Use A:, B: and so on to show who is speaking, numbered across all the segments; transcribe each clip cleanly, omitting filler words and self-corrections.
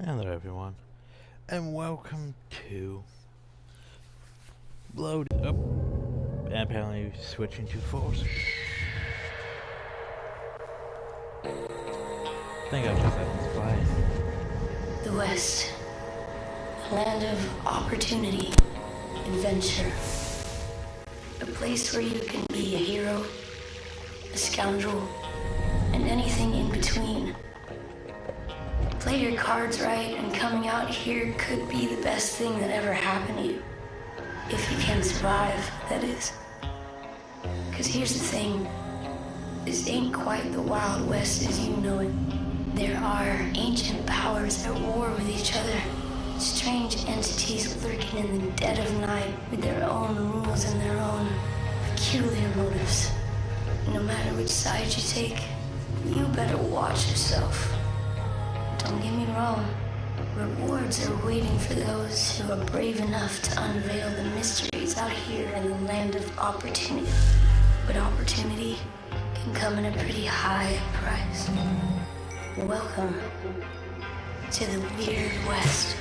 A: Hello everyone, and welcome to Load Up. And apparently switching to Force. I think I'll just let this play.
B: The West, a land of opportunity, adventure. A place where you can be a hero, a scoundrel, and anything in between. Play your cards right, and coming out here could be the best thing that ever happened to you. If you can survive, that is. Because here's the thing. This ain't quite the Wild West as you know it. There are ancient powers at war with each other. Strange entities lurking in the dead of night with their own rules and their own peculiar motives. No matter which side you take, you better watch yourself. Don't get me wrong. Rewards are waiting for those who are brave enough to unveil the mysteries out here in the land of opportunity. But opportunity can come at a pretty high price. Welcome to the Weird West.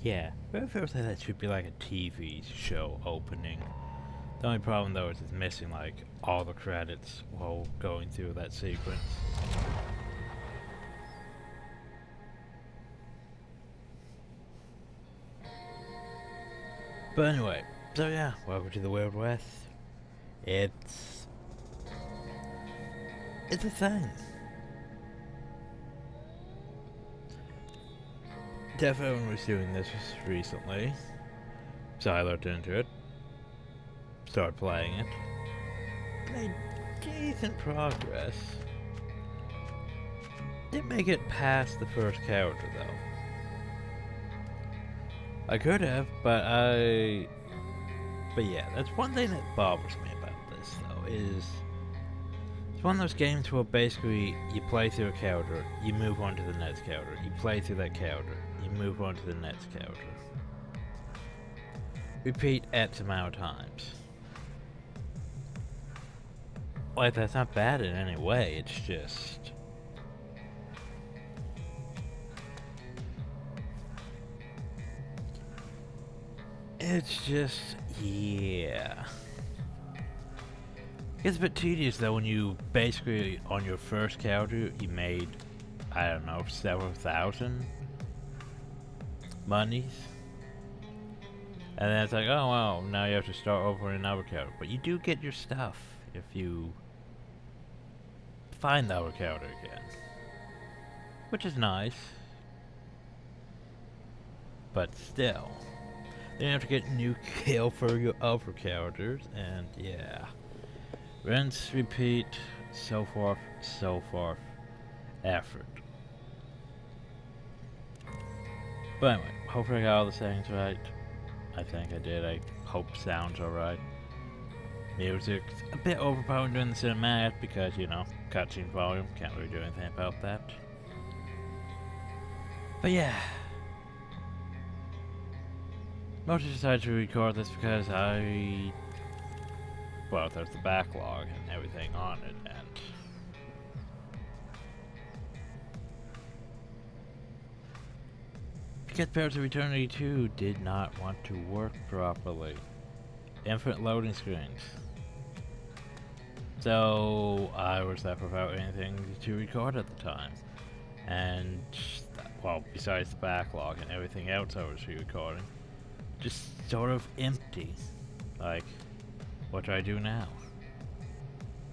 A: Yeah, but I feel like that should be like a TV show opening. The only problem though is it's missing like all the credits while going through that sequence. But anyway, so yeah, welcome to the Wild West. It's a thing. Definitely was doing this recently, so I looked into it, started playing it, made decent progress. Didn't make it past the first character though. I could have, but yeah, that's one thing that bothers me about this though, is it's one of those games where basically you play through a character, you move on to the next character, you play through that character, you move on to the next character. Repeat X amount of times. Like, that's not bad in any way, it's just... yeah. It gets a bit tedious though when you basically, on your first character, you made, I don't know, several thousand monies. And then it's like, oh well, now you have to start over in another character. But you do get your stuff if you find the other character again. Which is nice. But still. Then you have to get new kill for your other characters, and yeah. Rinse, repeat, so forth, effort. But anyway, hopefully I got all the settings right. I think I did. I hope sounds alright. Music's a bit overpowered during the cinematic because, you know, cutscene volume. Can't really do anything about that. But yeah. Mostly decided to record this because there's the backlog and everything on it, and because Pirates of Eternity 2 did not want to work properly. Infinite loading screens. So I was left without anything to record at the time. And, well, besides the backlog and everything else I was recording, just sort of empty. Like, what do I do now?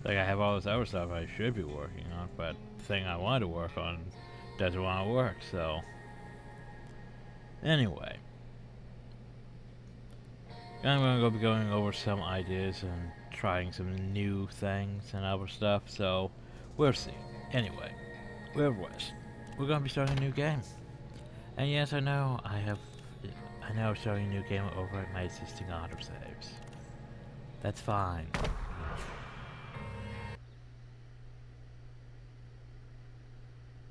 A: Like, I have all this other stuff I should be working on, but the thing I want to work on doesn't want to work, so... Anyway, I'm going to be going over some ideas and trying some new things and other stuff, so we'll see. Anyway, we're West. We're going to be starting a new game. And yes, I know I'm starting a new game over at my existing autosaves. That's fine.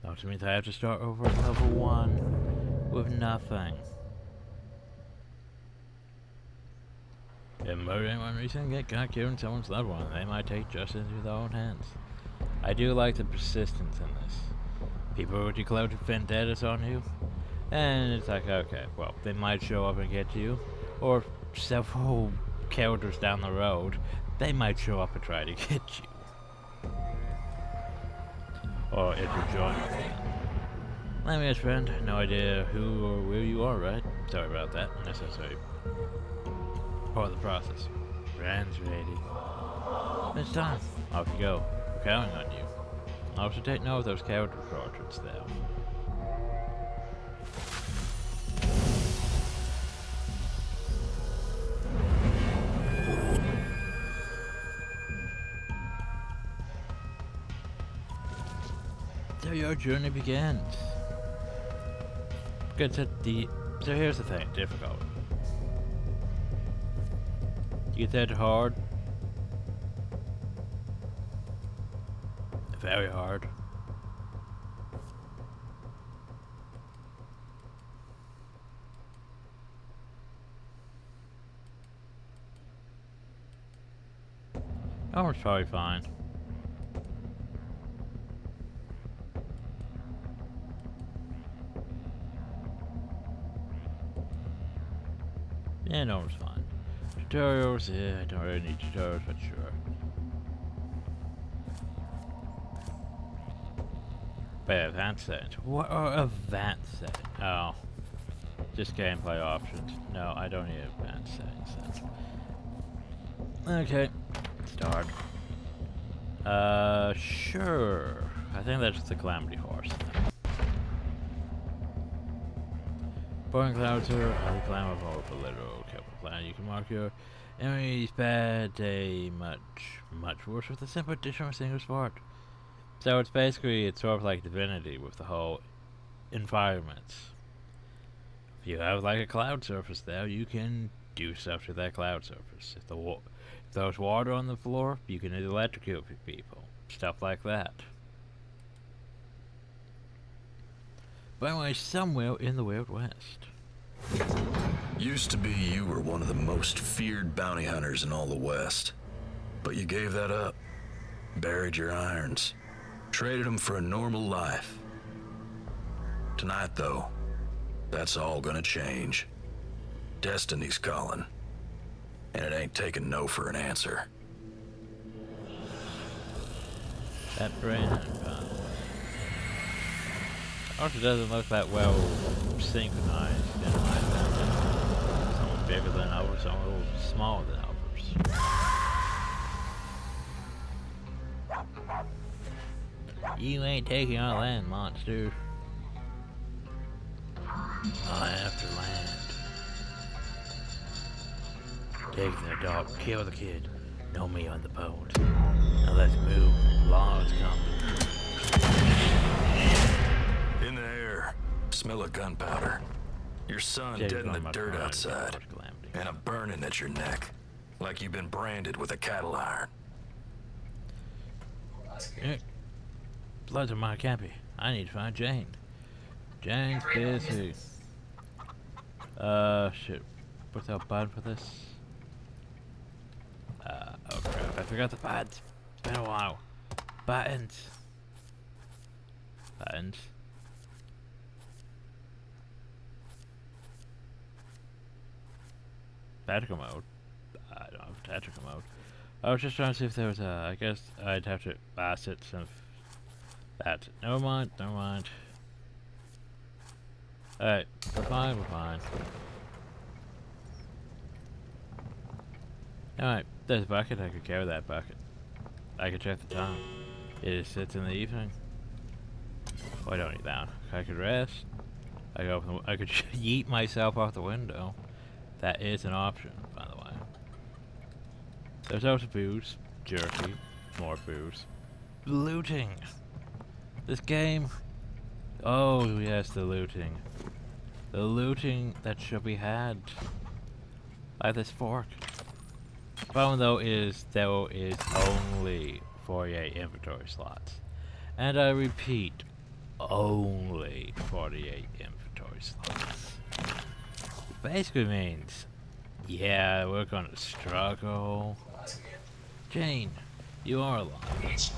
A: Also means I have to start over at level 1 with nothing. If murdering one reason got killed in someone's loved one, they might take justice into their own hands. I do like the persistence in this. People would declare vendettas on you, and it's like, okay, well, they might show up and get you, or several characters down the road, they might show up and try to get you. Or if you join them. Let me guess, friend, no idea who or where you are, right? Sorry about that, unnecessary. Part of the process. Brand's ready. It's time. Off you go. We're counting on you. Also take note of those character portraits there. So your journey begins. So here's the thing, difficult. You get that hard. Very hard. Oh, it's probably fine. Yeah, no, it's fine. Tutorials, yeah, I don't really need tutorials, but sure. But advanced settings. What are advanced settings? Oh. Just gameplay options. No, I don't need advanced settings then. Okay. Start. Sure. I think that's the Calamity Horse. Burning clouds are the climb of all the literal careful plan. You can mark your enemy's bad day much worse with a simple addition of a single spark. So it's sort of like Divinity with the whole environments. If you have like a cloud surface there, you can do stuff to that cloud surface. If there's water on the floor, you can electrocute people. Stuff like that. By the way, somewhere in the Wild West.
C: Used to be you were one of the most feared bounty hunters in all the West. But you gave that up. Buried your irons. Traded them for a normal life. Tonight, though, that's all gonna change. Destiny's calling. And it ain't taking no for an answer.
A: That brain also doesn't look that well synchronized in my opinion. Some are bigger than others, some are a little smaller than others. You ain't taking our land, monster. I have to land. Take their dog, kill the kid. Know me on the boat. Now let's move. Law's coming.
C: In the air, smell of gunpowder. Your son dead in the dirt outside, and a burning at your neck, like you've been branded with a cattle iron.
A: Blood's on my cappy. I need to find Jane. Jane's busy. Shit. What's our button for this? Oh crap, I forgot the buttons. It's been a while. Buttons. Buttons. Tactical mode. I don't have tactical mode. I was just trying to see if there was a. I guess I'd have to ask it since that. Never mind, never mind. Alright, we're fine, we're fine. Alright, there's a bucket, I could carry that bucket. I could check the time. It is 6 in the evening. Oh, I don't need that. I could rest. I could yeet myself out the window. That is an option, by the way. There's also booze, jerky, more booze. Looting! This game... Oh yes, the looting. The looting that should be had. Like this fork. The problem though is there is only 48 inventory slots. And I repeat, only 48 inventory slots. Basically means, yeah, we're gonna struggle. Jane, you are alive.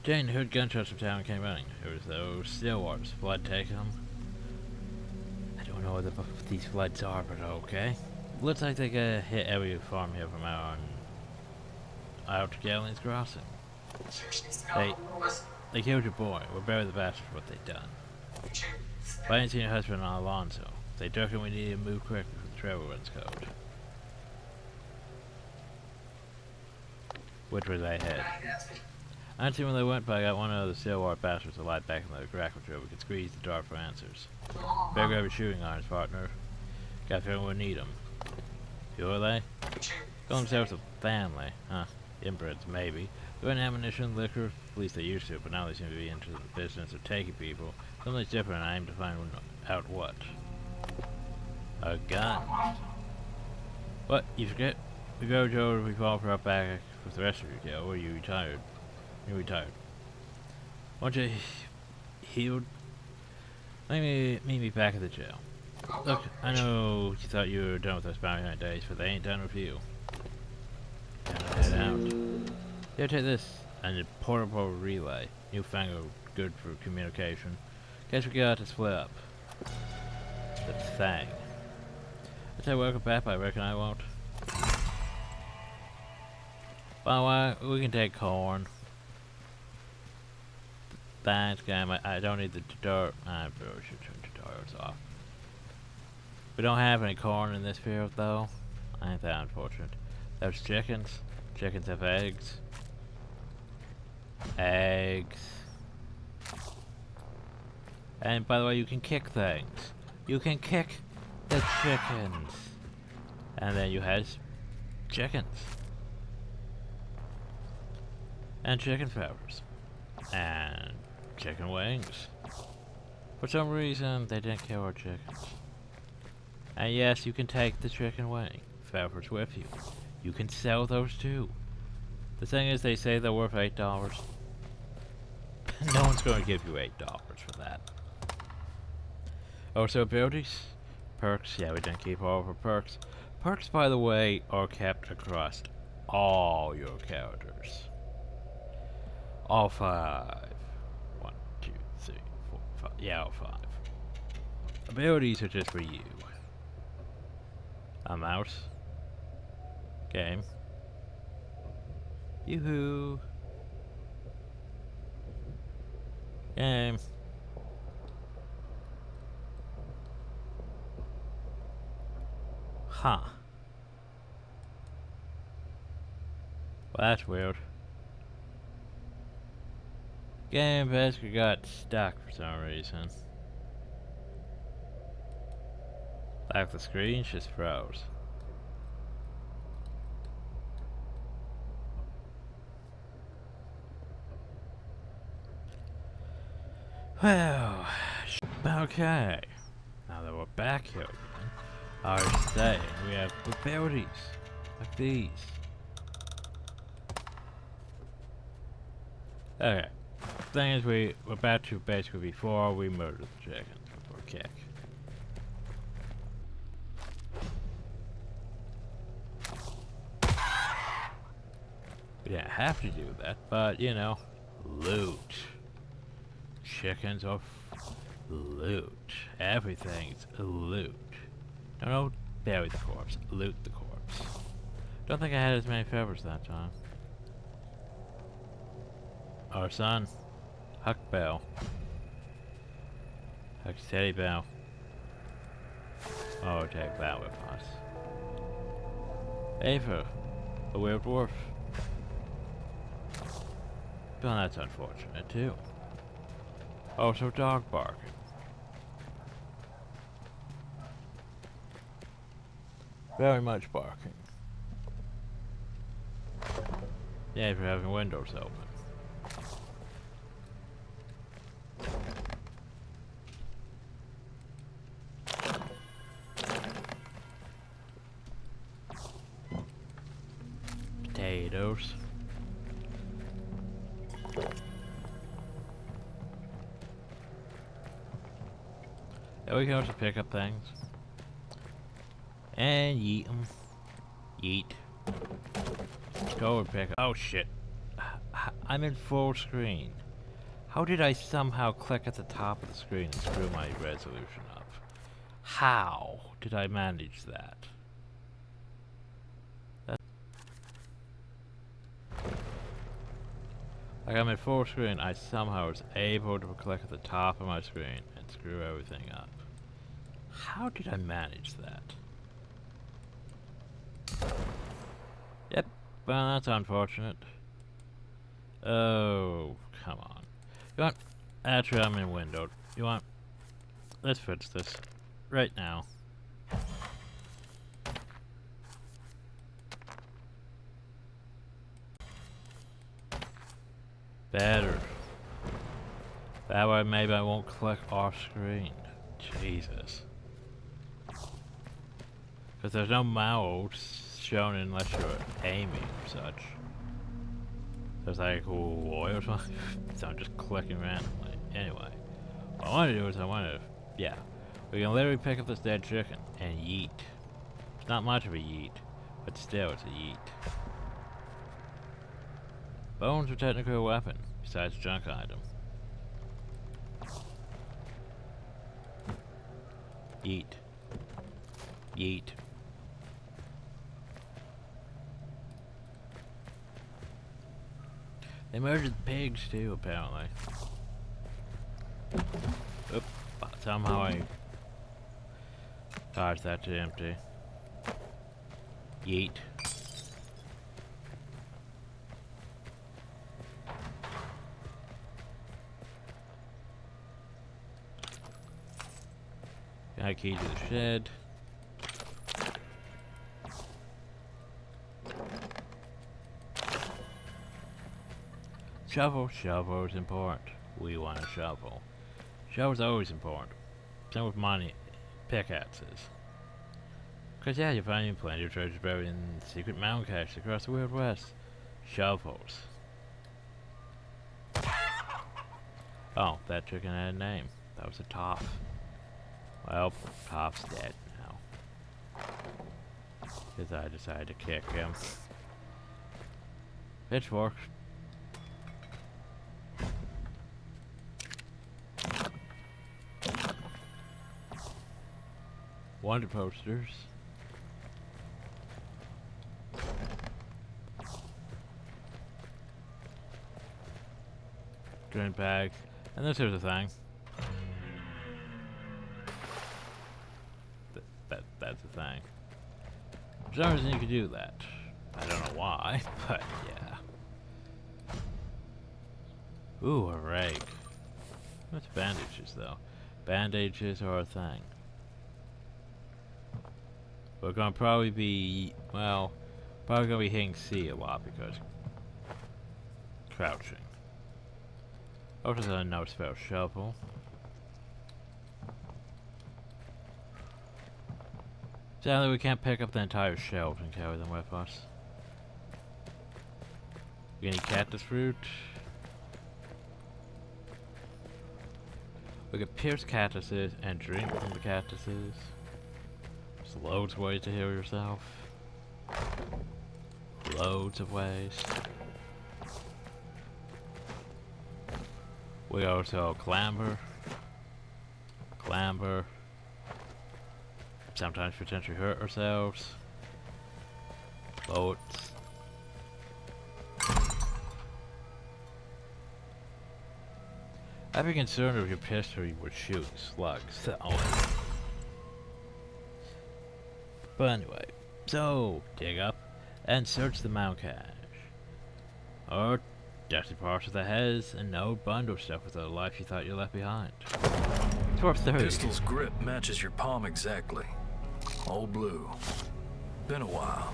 A: Jane heard gunshots from town and came running. It was those Stillwaters. Blood take them. I don't know what these floods are, but okay. Looks like they got hit every farm here from out to Gallion's Crossing. They killed your boy. We'll bury the bastard for what they done. But I ain't seen your husband on Alonso. They reckon we need to move quick before the travel runs cold. Which way they head? I didn't see when they went, but I got one of the Stillwater bastards alive back in the grackle drill. We could squeeze the dark for answers. Better grab your shooting irons, partner. Got a feeling we'll need them. Who are they? Call themselves a family. Huh. Inbreds, maybe. They run ammunition, liquor, at least they used to, but now they seem to be into the business of taking people. Something's different, and I aim to find out what. A gun. What? You forget? We go, Joe, we fall for our back with the rest of your kill, or you retired. You're retired. Once you healed, meet me back at the jail. Look, I know you thought you were done with those bounty hunt days, but they ain't done with you. Gotta head out. Here, take this, and a portable relay. Newfangled, good for communication. Guess we got to split up. The thing. I tell you, welcome back, but I reckon I won't. Well, we can take corn. Thanks, game. I don't need the tutorial. I probably should turn tutorials off. We don't have any corn in this field, though. Ain't that unfortunate. There's chickens. Chickens have eggs. Eggs. And by the way, you can kick things. You can kick the chickens. And then you have chickens. And chicken feathers. And chicken wings. For some reason, they didn't kill our chickens. And yes, you can take the chicken wing feathers with you. You can sell those too. The thing is, they say they're worth $8. No one's going to give you $8 for that. Also, abilities? Perks? Yeah, we didn't keep all of our perks. Perks, by the way, are kept across all your characters. All 5. 1, 2, 3, 4, 5. Yeah, all 5. Abilities are just for you. I'm out. Game. Yoo-hoo. Game. Huh. Well, that's weird. Game basically got stuck for some reason. Like the screen just froze. Well, okay. Now that we're back here again, I was saying we have abilities like these. Okay. Thing is, we're about to basically before we murder the chickens before kick. We didn't have to do that, but you know, loot. Chickens are loot. Everything's loot. Don't bury the corpse. Loot the corpse. Don't think I had as many feathers that time. Our son, Huck Bell. Huck Teddy Bell. Oh, take that with us. Ava, a weird dwarf. Well, that's unfortunate too. Also, dog barking. Very much barking. Yeah, for having windows open. Potatoes. There we go to pick up things. And yeet them. Yeet. Let's go and pick up. Oh shit. I'm in full screen. How did I somehow click at the top of the screen and screw my resolution up? How did I manage that? Like I'm in full screen, I somehow was able to click at the top of my screen and screw everything up. How did I manage that? Yep, well that's unfortunate. Oh, come on. You want, actually I'm in window. You want, let's fix this right now. Better. That way maybe I won't click off screen. Jesus. Because there's no mouse shown unless you're aiming or such. There's like oil or something. So I'm just clicking randomly. Anyway. What I want to do is yeah. We can literally pick up this dead chicken and yeet. It's not much of a yeet. But still it's a yeet. Bones are technically a weapon, besides a junk item. Yeet. Yeet. They murdered the pigs too, apparently. Oop, somehow I dodged that to empty. Yeet. Got a key to the shed. Shovel is important. We want a shovel. Shovel's always important. Same with money, pickaxes. Cause yeah, you're finding plenty of treasure buried in secret mountain caches across the Wild West. Shovels. Oh, that chicken had a name. That was a top. Well, Top's dead now. Because I decided to kick him. Pitchfork. Wanted posters. Green bag. And this here's the thing. That's the thing. For some reason you could do that. I don't know why, but yeah. Ooh, a rake. What's bandages though? Bandages are a thing. We're gonna probably be, well, probably gonna be hitting C a lot because crouching. Oh, there's a no spell shovel. Sadly, we can't pick up the entire shelf and carry them with us. Any cactus fruit? We can pierce cactuses and drink from the cactuses. There's loads of ways to heal yourself. Loads of ways. We also clamber. Clamber. Sometimes potentially hurt ourselves. Boats. I'd be concerned if your pistol would shoot slugs. So. But anyway, so dig up and search the mount cache. Or dusty parts of the heads and no bundle stuff with the life you thought you left behind. It's worth 30.
C: Pistol's grip matches your palm exactly. All blue. Been a while.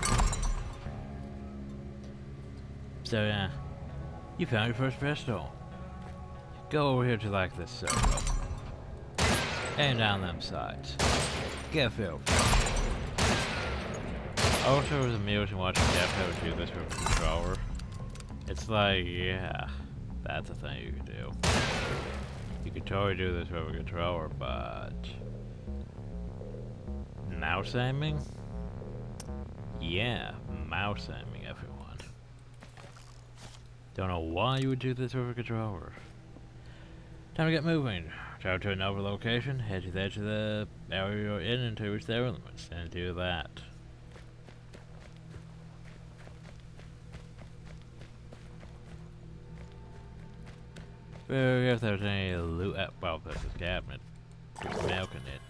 A: So yeah, you found your first pistol. Go over here to like this circle. Aim down them sides. Get filled. Also, it was amusing watching Jeff how to do this with a controller. It's like, yeah, that's a thing you can do. You could totally do this with a controller, but mouse aiming? Yeah, mouse aiming, everyone. Don't know why you would do this with a controller. Time to get moving. Travel to another location, head to the edge of the area you're in and to reach their limits, and do that. If there's any loot at, well, there's this cabinet. There's milk in it.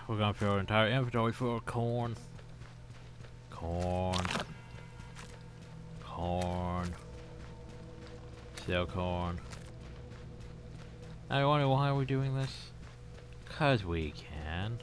A: We're gonna fill our entire inventory full of corn. Corn. Sell corn. I wonder why we're doing this? 'Cause we can.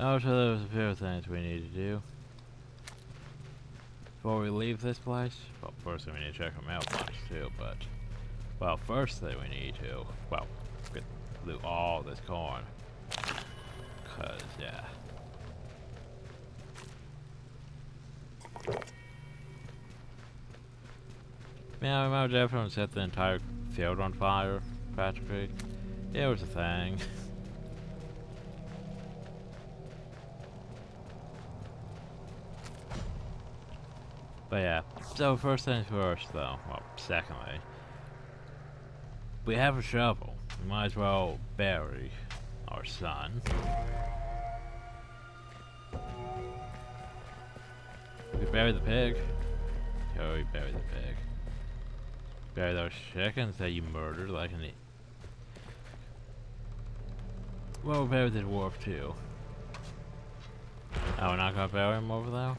A: Oh, so there's a few things we need to do before we leave this place. Well, first we need to check our mailbox too, but well, first thing we need to, well, get loot all this corn. 'Cause yeah. Yeah, we might definitely set the entire field on fire, practically. It was a thing. But yeah, so first things first though, well, secondly, we have a shovel. We might as well bury our son. We could bury the pig. Oh, we bury the pig. Bury those chickens that you murdered like an well, we'll bury the dwarf too. Oh, we're not gonna bury him over there?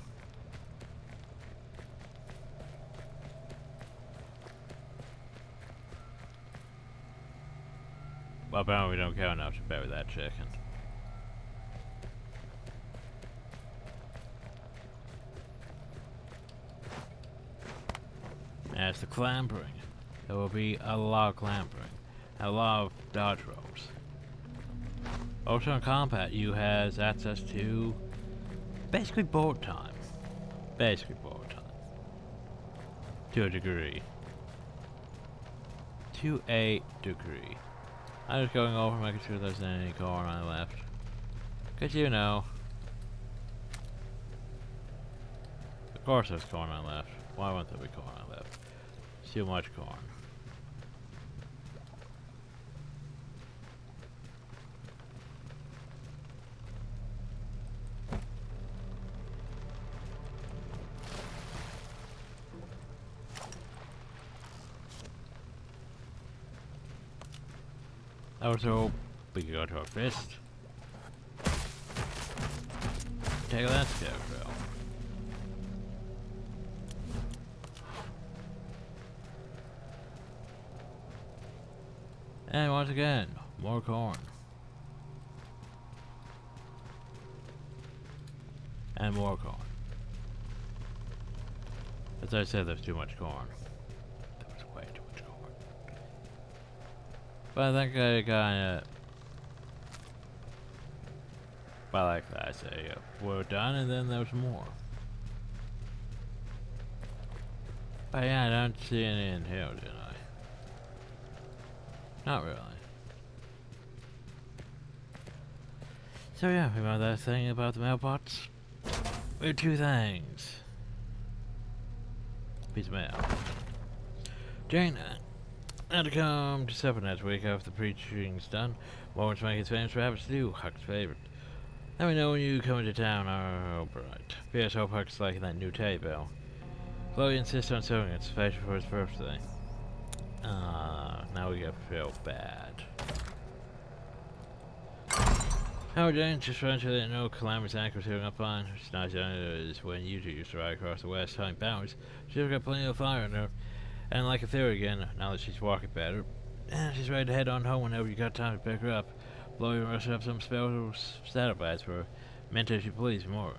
A: Well, apparently we don't care enough to bury that chicken. As the clambering, there will be a lot of clambering, and a lot of dodge rolls. Also in combat, you has access to basically bullet time. Basically bullet time. To a degree. To a degree. I'm just going over making sure there's any corn on the left. 'Cause you know. Of course there's corn on the left. Why wouldn't there be corn on the left? Too much corn. Also, we can go to our fist. Take that scarecrow. And once again, more corn. And more corn. As I said, there's too much corn. There was way too much corn. But I think I kinda... But like that, I say, we're done and then there's more. But yeah, I don't see any in here, did I? Not really. So yeah, remember that thing about the mailbots? We have two things. Piece of mail. Jaina had to come to supper next week after the preaching's done. Morgan's making his famous rabbit stew, Huck's favorite. Let me know when you come into town. Oh, right. P.S. Hope Huck's liking that new teddy bear. Chloe insists on sewing it, special for his birthday. Now we gotta feel bad. How Jane just ran to let know Calamity's anchor was healing up fine. She's not young as when you two used to ride across the west hunting bounties. She's got plenty of fire in her. And like a theory again, now that she's walking better. And she's ready to head on home whenever you got time to pick her up. Blow you and rush up some special startup ads for her. Mint as you please, more.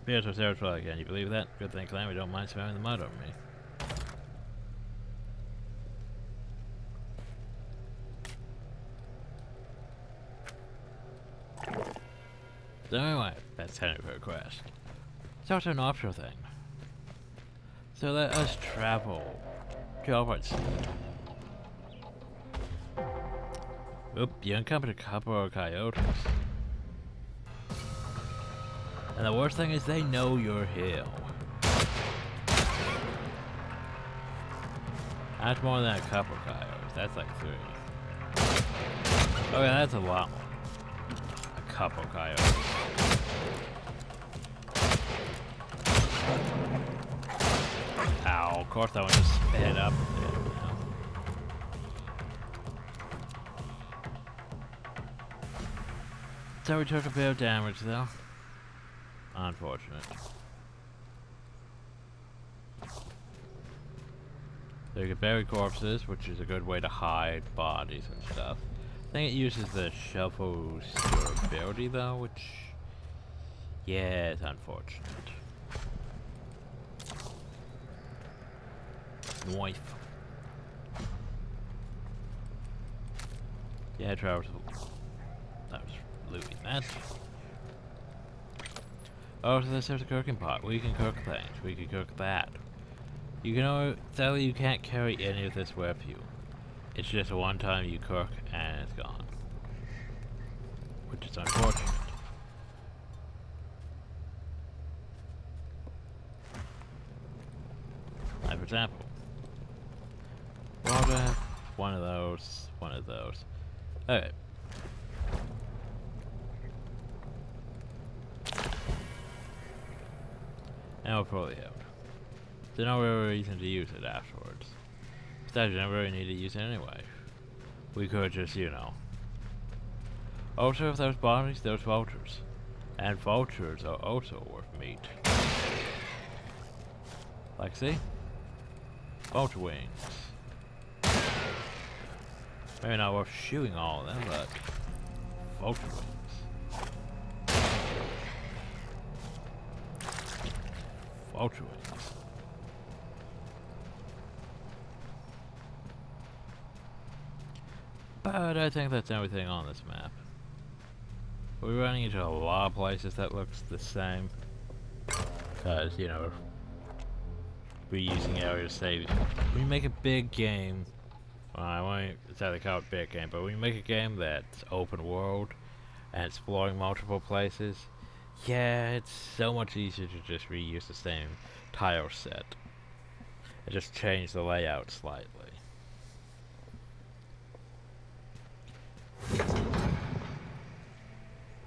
A: Beatrice Sarah's probably again, you believe that? Good thing Calamity don't mind smelling the mud on me. So anyway, that's kind of her quest. It's also an optional thing. So let us travel to Albert's. Oop, you encountered a couple of coyotes. And the worst thing is they know you're here. That's more than a couple coyotes, that's like 3. Oh yeah, that's a lot more. A couple coyotes. Ow, of course that one just sped up there, you know. So we took a bit of damage though. Unfortunate. So you can bury corpses, which is a good way to hide bodies and stuff. I think it uses the shovel's durability though, which... yeah, it's unfortunate. Knife. Yeah, Travis. That was looting that. Oh, so there's a cooking pot. We can cook things. We can cook that. You can sadly you can't carry any of this with you. It's just a one time you cook and it's gone. Which is unfortunate. Like for example. Water, one of those, one of those. Okay. Now we'll probably out. There's no real reason to use it afterwards. Besides, you never really need to use it anyway. We could just, you know. Also, if there's bodies, there's vultures. And vultures are also worth meat. Like, see? Vulture wings. Maybe not worth shooting all of them, but vulture wings. Vulture wings. But I think that's everything on this map. We're running into a lot of places that looks the same. Because, you know, reusing area saves. When you make a big game, well, I won't exactly call it big game, but when you make a game that's open world and exploring multiple places, yeah, it's so much easier to just reuse the same tile set. And just change the layout slightly.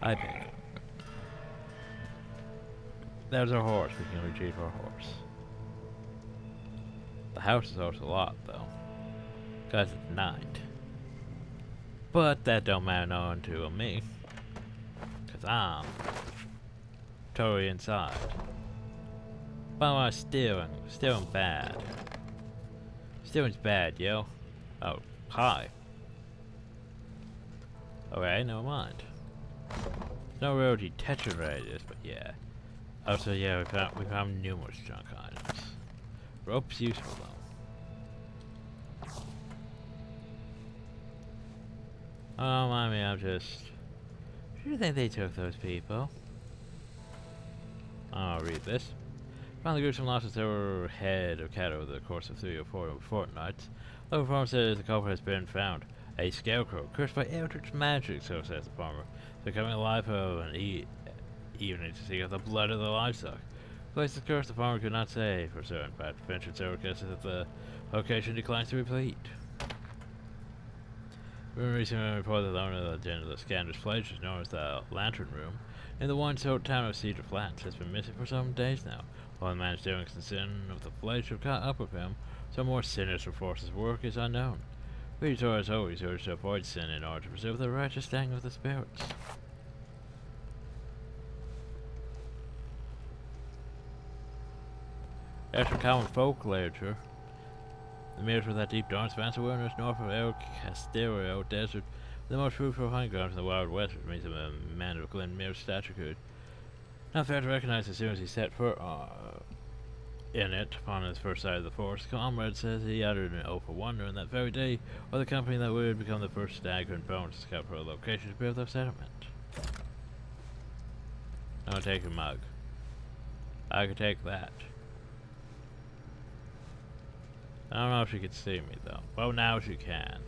A: I pick it. There's our horse. We can retrieve our horse. The house is also locked, though. Because it's night. But that don't matter none to me. Because I'm totally inside. But I'm stealing. Stealing bad. Stealing's bad, yo. Oh, hi. Okay, never mind. No real detection radius, but yeah. Also, yeah, we found numerous junk items. Rope's useful though. Oh, mind me, I'm just... Do you think they took those people? I'll read this. Found the gruesome losses head of cat over the course of 3 or 4 fortnights. Local farmer says the culprit has been found. A scarecrow, cursed by eldritch magic, so says the farmer. Becoming alive for an evening to seek out the blood of the livestock. Place the curse the farmer could not say for certain, but ventured several guesses that the location declines to replete. Rumor recently reported that the owner of the den of the Scander's Place is known as the Lantern Room, in the one-sold town of Cedar Flats, has been missing for some days now. While the man's doings and sin of the place have caught up with him, some more sinister forces work is unknown. We as always urge to avoid sin in order to preserve the righteous standing of the spirits. After common folk literature, the mirrors with that deep dark expanse of wilderness north of El Castillo Desert, the most fruitful hunting grounds in the Wild West, which means a man of Glen Mirror's stature could not fair to recognize as soon as he set foot in it upon his first sight of the forest. Comrade says he uttered an oath of wonder on that very day, or the company that would become the first stag and bones to scout for a location to build their settlement. I'm gonna take your mug. I could take that. I don't know if she could see me though. Well, now she can.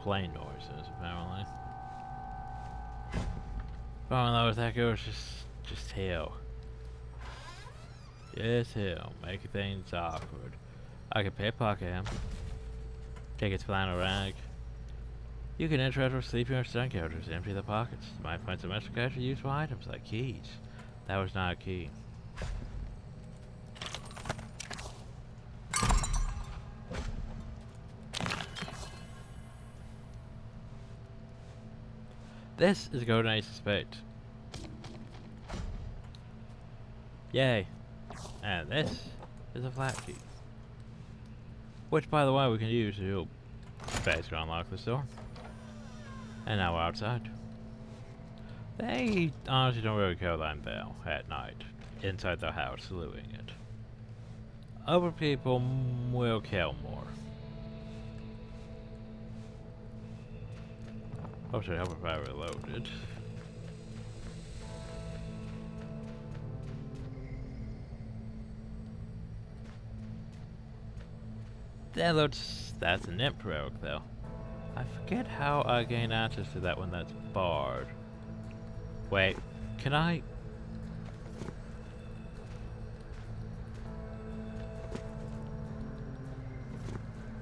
A: Plane noises, apparently. Oh no, that goes just hell. Just hell, making things awkward. I could pickpocket him. Take his flannel rag. You can interact with sleeping or stun characters to empty the pockets. You might find some extra cash for useful items like keys. That was not a key. This is a golden ace of spades. Yay. And this is a flat key. Which, by the way, we can use to basically unlock this door. And now we're outside. They honestly don't really kill that bell at night inside the house, saluting it. Other people will kill more. Hopefully, I hope if I reloaded. That's an imp rogue though. I forget how I gain access to that one that's barred. Wait, can I?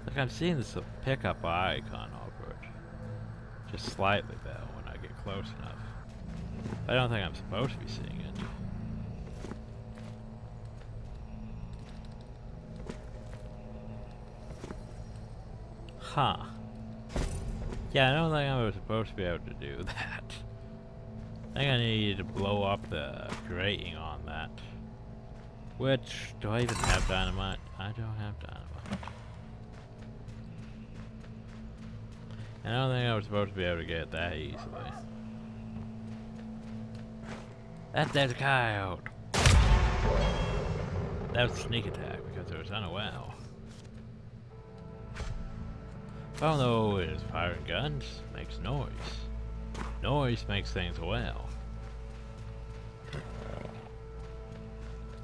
A: Like I'm seeing this pickup icon over it. Just slightly though when I get close enough. I don't think I'm supposed to be seeing it. Huh. Yeah, I don't think I was supposed to be able to do that. I think I need to blow up the grating on that. Which, do I even have dynamite? I don't have dynamite. And I don't think I was supposed to be able to get it that easily. That's a coyote! That was a sneak attack because it was unaware. Oh no, it is firing guns, makes noise. Noise makes things well.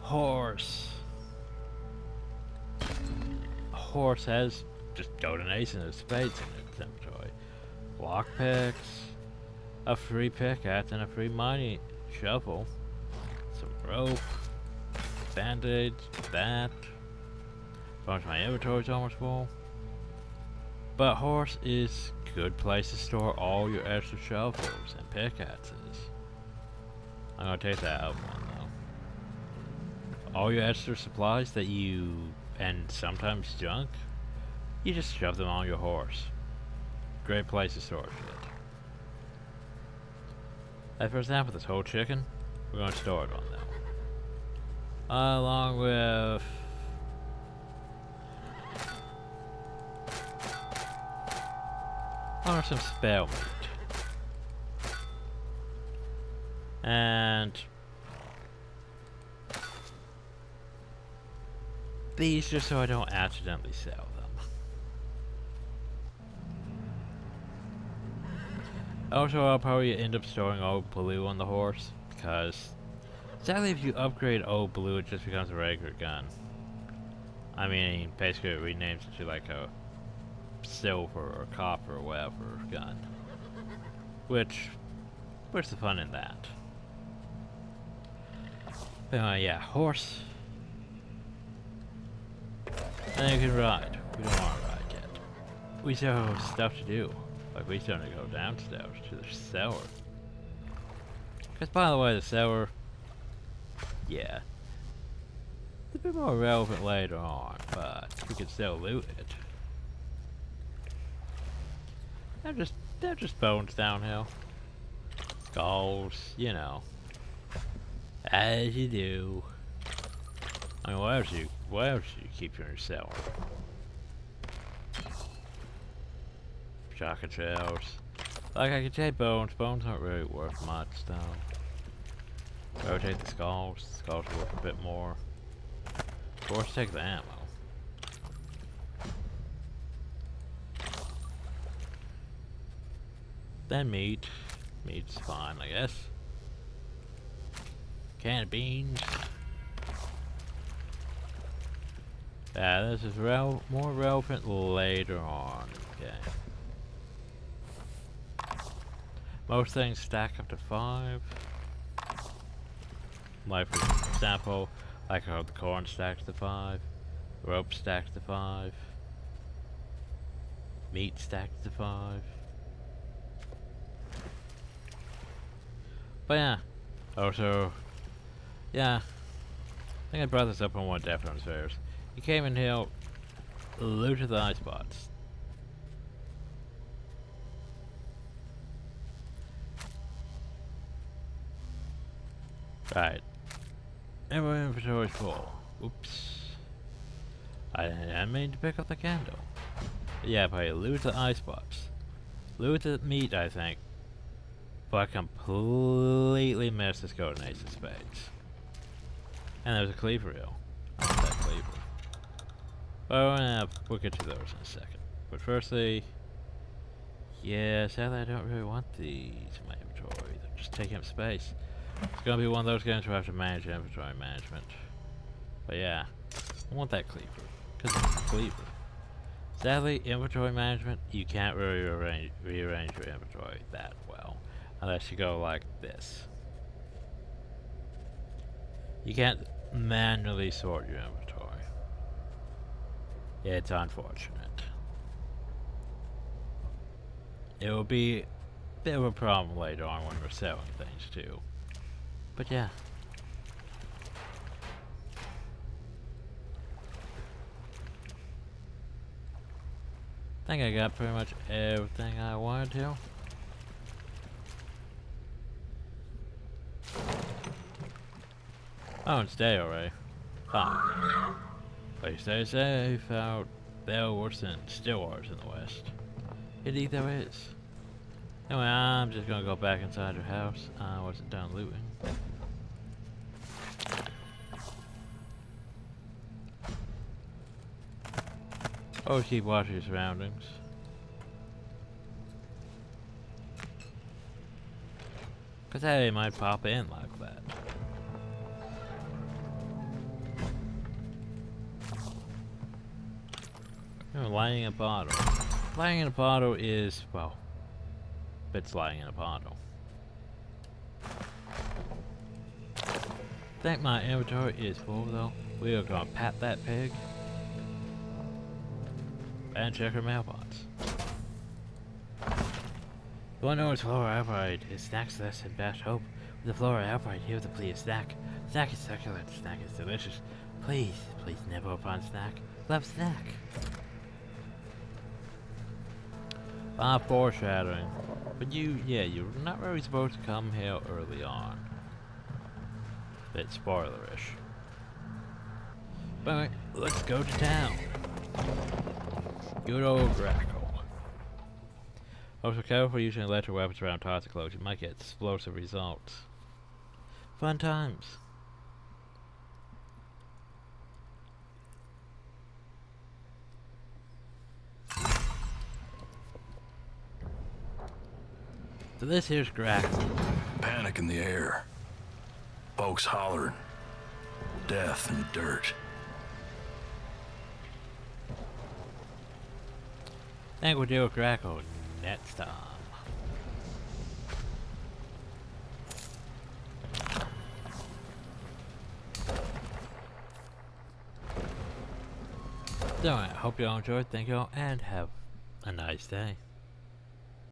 A: Horse. A horse has just golden ace and spades in its inventory. Lockpicks, a free pickaxe, and a free mining shovel. Some rope, band-aids, that. Bunch of my inventory's almost full. But horse is a good place to store all your extra shovels and pickaxes. I'm gonna take that out one though. All your extra supplies that you, and sometimes junk, you just shove them on your horse. Great place to store shit. Like for example, this whole chicken, we're gonna store it on them. Along with or some spell meat. And these just so I don't accidentally sell them. Also, I'll probably end up storing old blue on the horse, because sadly if you upgrade old blue it just becomes a regular gun. I mean, basically it renames it to like a silver or copper or whatever gun. Which, where's the fun in that? But yeah, horse. And you can ride. We don't want to ride yet. We still have stuff to do. Like we still need to go downstairs to the cellar. Because by the way, the cellar, yeah, it's a bit more relevant later on, but we can still loot it. They're just bones downhill. Skulls, you know. As you do. I mean, what else do you keep in your cellar? Chocolate shells. Like I could say bones. Bones aren't really worth much though. Rotate the skulls. The skulls are worth a bit more. Of course, take the ammo. Then meat. Meat's fine, I guess. Can of beans. Yeah, this is more relevant later on in the game. Most things stack up to 5. Like for example, like how the corn stacks to 5, rope stacks to 5, meat stacks to 5. But yeah, also, yeah, I think I brought this up on one Death downstairs. You came in here, looted the ice spots. Right. Every inventory's full. Oops. I didn't mean to pick up the candle. But yeah, but I loot the ice spots. Loot the meat, I think. But I completely missed this golden ace of spades. And there's a cleaver reel. I want that cleaver. Oh, we'll get to those in a second. But firstly, yeah, sadly I don't really want these in my inventory. They're just taking up space. It's gonna be one of those games where I have to manage inventory management. But yeah, I want that cleaver. Because it's a cleaver. Sadly, inventory management, you can't really rearrange your inventory that well. Unless you go like this. You can't manually sort your inventory. It's unfortunate. It will be a bit of a problem later on when we're selling things too. But yeah. I think I got pretty much everything I wanted to. Oh, it's day already. Fine. Please stay safe out there, worse than Stillwater's in the west. Indeed there is. Anyway, I'm just gonna go back inside your house. I wasn't done looting. Always keep watching your surroundings. Cause hey, it might pop in like that. Lying in a bottle. Lying in a bottle is, well, it's lying in a bottle. Think my inventory is full though. We are gonna pat that pig and check her mailbox. The one known as Flora Albright is snacks less and best hope. With the Flora Albright, here with the plea of snack. Snack is succulent, snack is delicious. Please, please never upon snack. Love snack. Foreshadowing. But you're not really supposed to come here early on. Bit spoilerish. But anyway, let's go to town. Good old Draco. Also, careful using electric weapons around toxic clothes. You might get explosive results. Fun times. So this here's Draco.
C: Panic in the air. Folks hollering. Death and dirt.
A: Think we'll deal with Draco next time. So I hope you all enjoyed. Thank you all and have a nice day.